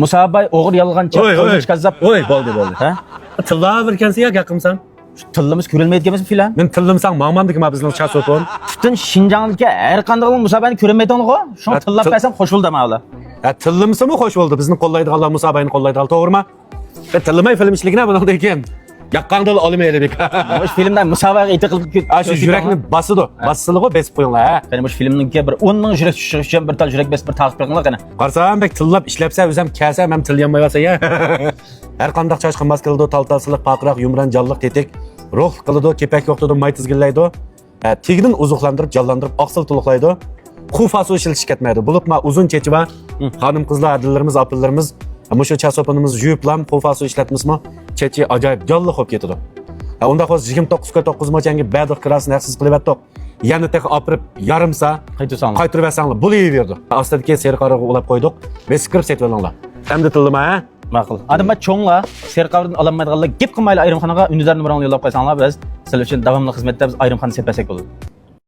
Musa bay o'g'ir yolg'onchi, qilmish kazzab. Oy, bo'ldi. Ha? Tilla bir kensi ya yaqimsan. Tillimiz ko'rilmaydiganmiz filan. Men tillimsan ma'mandikma bizning chasopon. Butun Shinjongdagi har qanday Musa bayni ko'rilmaydi-ku. Shuni tillab qo'ysam xo'sh bo'ldi ma'la. Ha, tillimsimi xo'sh bo'ldi. Bizni qo'llaydiganlar Musa bayni qo'llaydigan, to'g'rimi? Tillimay film ishligina bunaqa ekan. Yaqqandan olmaylik. O'sha filmdan musobaqa etiqilib Shu yurakni basiligo besib qo'yinglar, ha. Qani o'sha filmningki bir 10 ming yurak tushish uchun bir tal yurak besib bir taqib qo'yinglar qani. Qarsam bek tillab ishlabsa, o'zim kasam ham tillanmay olsa ya. Har qanday chashqin maskalado taltalsiliq, paqroq, yumran, jonliq, tetik, ruh qiladi, kepak yo'qtadi, may tizgillaydi. Tegnin uzuqlantirib, jonlantirib, oqsil to'liqlaydi. Qufasu ishiltish ketmaydi. Bulutma uzun chechiva, xonim qizlar, adillarimiz, apillarimiz Mushu chasoponimiz yuyiblam, qufasu ishlatmizmi? Chechi ajoyib jonliq bo'lib ketadi. Unda hozir 29 mochanga badiq kirasini haqsiz qilib atdik. Yana teq opirib yarimsa qaytirib versanglar bo'laverdi. Ostidagi serqariga ulab qo'ydik. Beskirib setib olinglar. Endi tildimi, ha? Ma'qul. Adamma cho'nglar, serqardan ololmaydiganlar gap qilmayli ayrimxonaga unizlarni bilan yo'llab qo'ysanglar biz sizlar uchun davomli xizmatda biz ayrimxona setpasak bo'ladi.